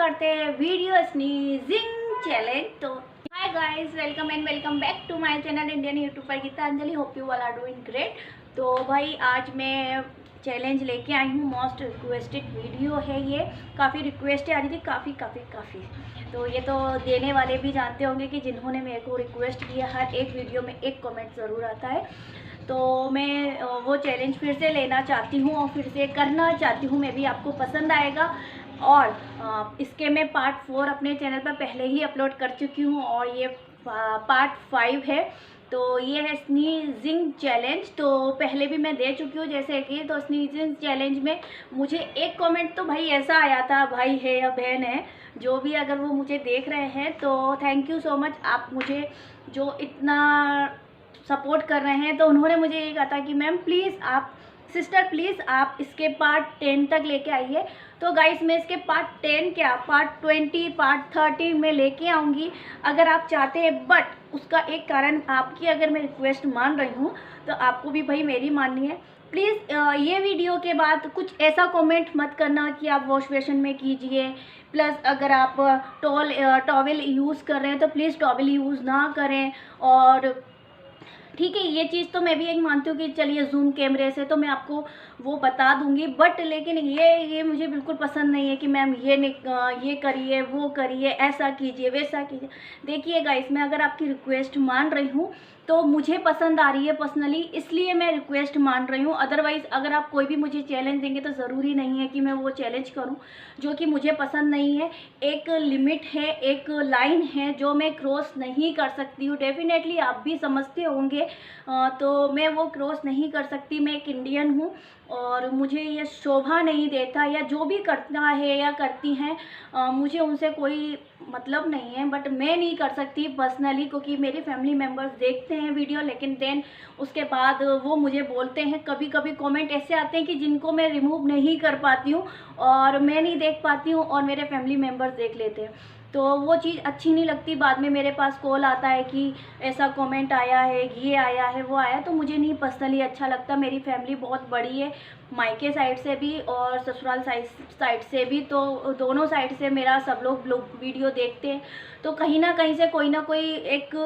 करते हैं video sneezing challenge. तो hi guys, welcome and welcome back to my channel Indian YouTuber Geetanjali. Hope you all are doing great. तो भाई आज मैं चैलेंज लेके आई हूँ। मोस्ट रिक्वेस्टेड वीडियो है ये। काफ़ी रिक्वेस्ट आ रही थी, काफ़ी। तो ये तो देने वाले भी जानते होंगे कि जिन्होंने मेरे को रिक्वेस्ट किया, हर एक वीडियो में एक कमेंट ज़रूर आता है। तो मैं वो चैलेंज फिर से लेना चाहती हूँ और फिर से करना चाहती हूँ। मैं भी आपको पसंद आएगा। और इसके मैं पार्ट 4 अपने चैनल पर पहले ही अपलोड कर चुकी हूँ और ये पार्ट 5 है। तो ये है स्नीजिंग चैलेंज। तो पहले भी मैं दे चुकी हूँ जैसे कि, तो स्नीजिंग चैलेंज में मुझे एक कमेंट तो भाई ऐसा आया था, भाई है या बहन है जो भी, अगर वो मुझे देख रहे हैं तो थैंक यू सो मच। आप मुझे जो इतना सपोर्ट कर रहे हैं, तो उन्होंने मुझे ये कहा था कि मैम प्लीज़ आप, सिस्टर प्लीज़ आप इसके पार्ट 10 तक लेके आइए। तो गाइस मैं इसके पार्ट 10 क्या, पार्ट 20, पार्ट 30 में लेके आऊँगी अगर आप चाहते हैं। बट उसका एक कारण, आपकी अगर मैं रिक्वेस्ट मान रही हूँ तो आपको भी भाई मेरी माननी है। प्लीज़ ये वीडियो के बाद कुछ ऐसा कमेंट मत करना कि आप वॉश बेसिन में कीजिए। प्लस अगर आप टॉवेल यूज़ कर रहे हैं तो प्लीज़ टॉवेल यूज़ ना करें। और ठीक है, ये चीज़ तो मैं भी एक मानती हूँ कि चलिए जूम कैमरे से तो मैं आपको वो बता दूंगी। बट लेकिन ये मुझे बिल्कुल पसंद नहीं है कि मैम ये करिए, वो करिए, ऐसा कीजिए, वैसा कीजिए। देखिए गाइस, मैं अगर आपकी रिक्वेस्ट मान रही हूँ तो मुझे पसंद आ रही है पर्सनली, इसलिए मैं रिक्वेस्ट मान रही हूँ। अदरवाइज़ अगर आप कोई भी मुझे चैलेंज देंगे तो ज़रूरी नहीं है कि मैं वो चैलेंज करूँ जो कि मुझे पसंद नहीं है। एक लिमिट है, एक लाइन है जो मैं क्रॉस नहीं कर सकती हूँ। डेफिनेटली आप भी समझते होंगे। तो मैं वो क्रॉस नहीं कर सकती। मैं एक इंडियन हूँ और मुझे ये शोभा नहीं देता, या जो भी करता है या करती हैं मुझे उनसे कोई मतलब नहीं है। बट मैं नहीं कर सकती पर्सनली, क्योंकि मेरे फैमिली मेम्बर्स देखते हैं वीडियो, लेकिन देन उसके बाद वो मुझे बोलते हैं, कभी कभी कमेंट ऐसे आते हैं कि जिनको मैं रिमूव नहीं कर पाती हूँ और मैं नहीं देख पाती हूँ और मेरे फैमिली मेम्बर्स देख लेते हैं। तो वो चीज़ अच्छी नहीं लगती। बाद में मेरे पास कॉल आता है कि ऐसा कमेंट आया है, ये आया है, वो आया, तो मुझे नहीं पर्सनली अच्छा लगता। मेरी फैमिली बहुत बड़ी है, मायके साइड से भी और ससुराल साइड से भी। तो दोनों साइड से मेरा सब लोग वीडियो देखते हैं, तो कहीं ना कहीं से कोई ना कोई एक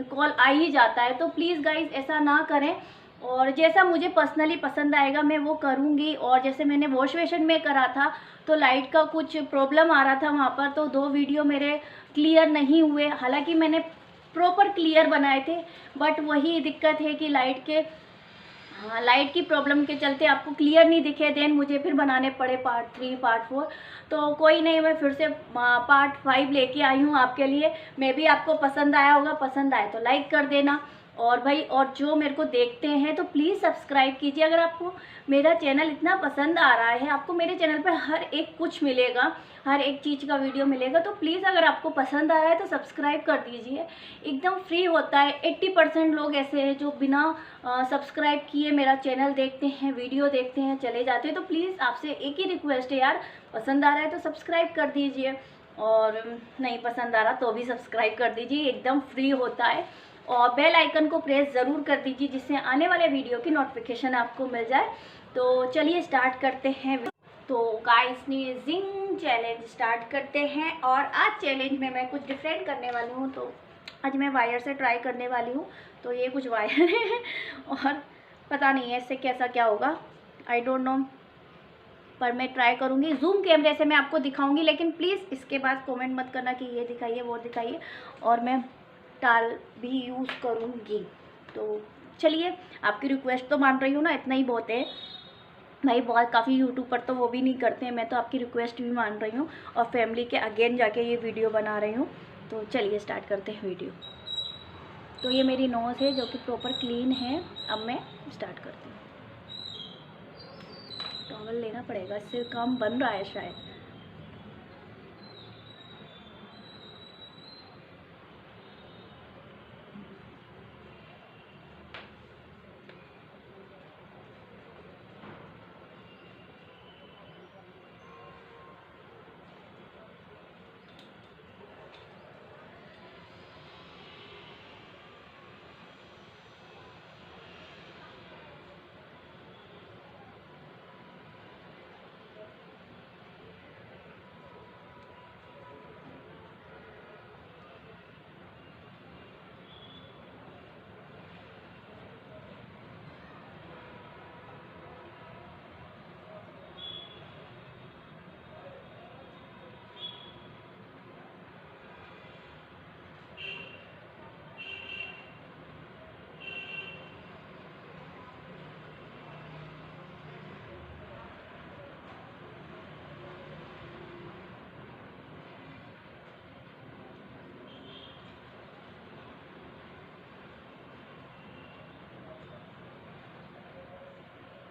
कॉल आ ही जाता है। तो प्लीज़ गाइज ऐसा ना करें, और जैसा मुझे पर्सनली पसंद आएगा मैं वो करूँगी। और जैसे मैंने वॉश बेसिन में करा था तो लाइट का कुछ प्रॉब्लम आ रहा था वहाँ पर, तो 2 वीडियो मेरे क्लियर नहीं हुए। हालांकि मैंने प्रॉपर क्लियर बनाए थे, बट वही दिक्कत है कि लाइट की प्रॉब्लम के चलते आपको क्लियर नहीं दिखे। देन मुझे फिर बनाने पड़े पार्ट 3, पार्ट 4। तो कोई नहीं, मैं फिर से पार्ट 5 लेके आई हूँ आपके लिए। मे भी आपको पसंद आया होगा, पसंद आए तो लाइक कर देना। और भाई, और जो मेरे को देखते हैं तो प्लीज़ सब्सक्राइब कीजिए। अगर आपको मेरा चैनल इतना पसंद आ रहा है, आपको मेरे चैनल पर हर एक कुछ मिलेगा, हर एक चीज़ का वीडियो मिलेगा, तो प्लीज़ अगर आपको पसंद आ रहा है तो सब्सक्राइब कर दीजिए। एकदम फ्री होता है। 80% लोग ऐसे हैं जो बिना सब्सक्राइब किए मेरा चैनल देखते हैं, वीडियो देखते हैं, चले जाते हैं। तो प्लीज़ आपसे एक ही रिक्वेस्ट है यार, पसंद आ रहा है तो सब्सक्राइब कर दीजिए, और नहीं पसंद आ रहा तो भी सब्सक्राइब कर दीजिए। एकदम फ्री होता है। और बेल आइकन को प्रेस ज़रूर कर दीजिए जिससे आने वाले वीडियो की नोटिफिकेशन आपको मिल जाए। तो चलिए स्टार्ट करते हैं। तो गाइस स्नीजिंग चैलेंज स्टार्ट करते हैं। और आज चैलेंज में मैं कुछ डिफरेंट करने वाली हूँ। तो आज मैं वायर से ट्राई करने वाली हूँ। तो ये कुछ वायर है और पता नहीं है इससे कैसा क्या होगा, आई डोंट नो, पर मैं ट्राई करूँगी। जूम कैमरे से मैं आपको दिखाऊंगी, लेकिन प्लीज़ इसके बाद कमेंट मत करना कि ये दिखाइए, वो दिखाइए। और मैं टाल भी यूज़ करूँगी। तो चलिए, आपकी रिक्वेस्ट तो मान रही हूँ ना, इतना ही बहुत है भाई। बहुत काफ़ी यूट्यूब पर तो वो भी नहीं करते हैं। मैं तो आपकी रिक्वेस्ट भी मान रही हूँ और फैमिली के अगेन जाके ये वीडियो बना रही हूँ। तो चलिए स्टार्ट करते हैं वीडियो। तो ये मेरी नोज़ है जो कि प्रॉपर क्लीन है। अब मैं स्टार्ट करती हूँ। टॉवल लेना पड़ेगा, इससे काम बन रहा है शायद।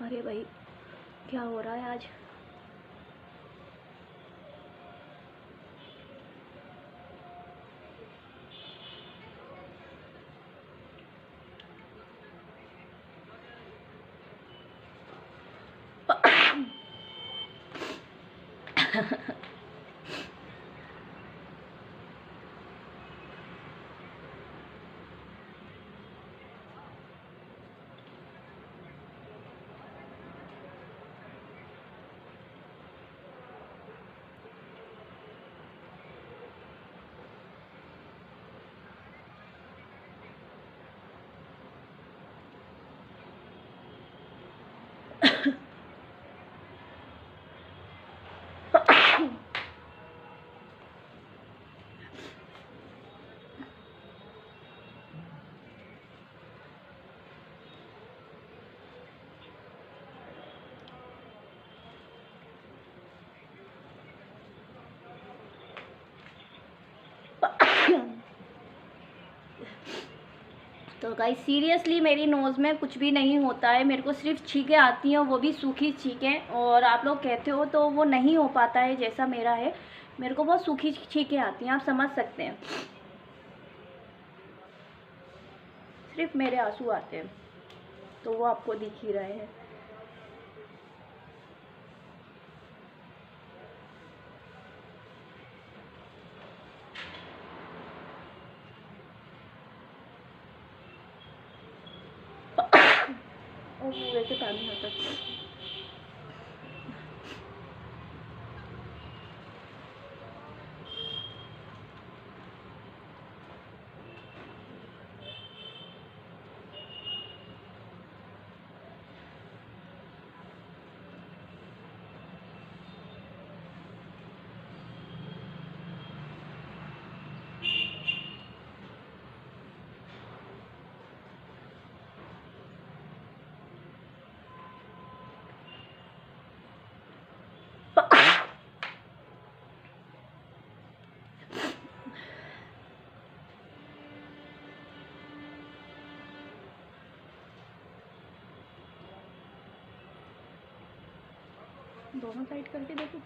अरे भाई क्या हो रहा है आज। तो गाइस सीरियसली मेरी नोज़ में कुछ भी नहीं होता है, मेरे को सिर्फ छींकें आती हैं, वो भी सूखी छींकें। और आप लोग कहते हो तो वो नहीं हो पाता है जैसा मेरा है, मेरे को बहुत सूखी छींकें आती हैं, आप समझ सकते हैं। सिर्फ मेरे आंसू आते हैं, तो वो आपको दिख ही रहे हैं। और वैसे पानी होता है। दोनों साइड करके देखो।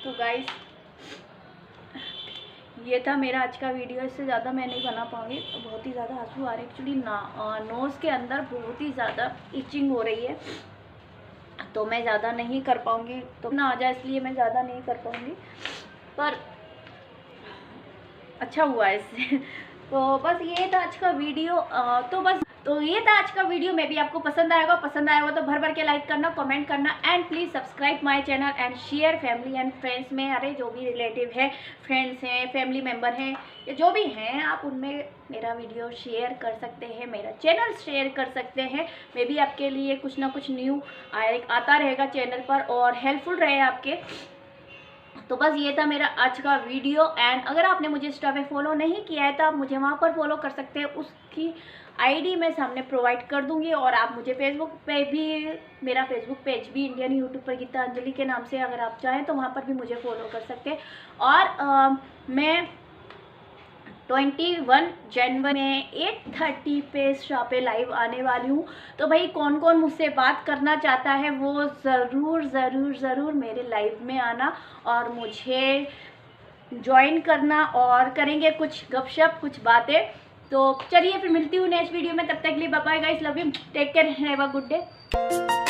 तो गाइस ये था मेरा आज का वीडियो, इससे ज़्यादा मैं नहीं बना पाऊँगी, बहुत ही ज़्यादा आंसू आ रहे हैं। एक्चुअली नोज़ के अंदर बहुत ही ज़्यादा इचिंग हो रही है, तो मैं ज़्यादा नहीं कर पाऊँगी, तो ना आ जाए इसलिए मैं ज़्यादा नहीं कर पाऊँगी, पर अच्छा हुआ इससे। तो बस ये था आज का वीडियो। तो ये था आज का वीडियो। मे भी आपको पसंद आएगा तो भर भर के लाइक करना, कमेंट करना and please subscribe my channel and share family and friends में। अरे जो भी रिलेटिव है, फ्रेंड्स हैं, फैमिली मेम्बर हैं या जो भी हैं, आप उनमें मेरा वीडियो शेयर कर सकते हैं, मेरा चैनल शेयर कर सकते हैं। मे भी आपके लिए कुछ ना कुछ न्यू आता रहेगा चैनल पर और हेल्पफुल रहे आपके। तो बस ये था मेरा आज का वीडियो। एंड अगर आपने मुझे इंस्टा पे फॉलो नहीं किया है तो आप मुझे वहाँ पर फॉलो कर सकते हैं, उसकी आईडी मैं सामने प्रोवाइड कर दूंगी। और आप मुझे फेसबुक पे भी, मेरा फेसबुक पेज भी इंडियन यूट्यूबर गीता अंजलि के नाम से, अगर आप चाहें तो वहाँ पर भी मुझे फॉलो कर सकते हैं। और मैं 21 जनवरी में 8:30 पे इंस्टा पे लाइव आने वाली हूँ। तो भाई कौन कौन मुझसे बात करना चाहता है वो ज़रूर ज़रूर ज़रूर मेरे लाइव में आना और मुझे ज्वाइन करना, और करेंगे कुछ गपशप, कुछ बातें। तो चलिए फिर मिलती हूँ नेक्स्ट वीडियो में, तब तक के लिए bye bye guys, love you, take care, have a good day.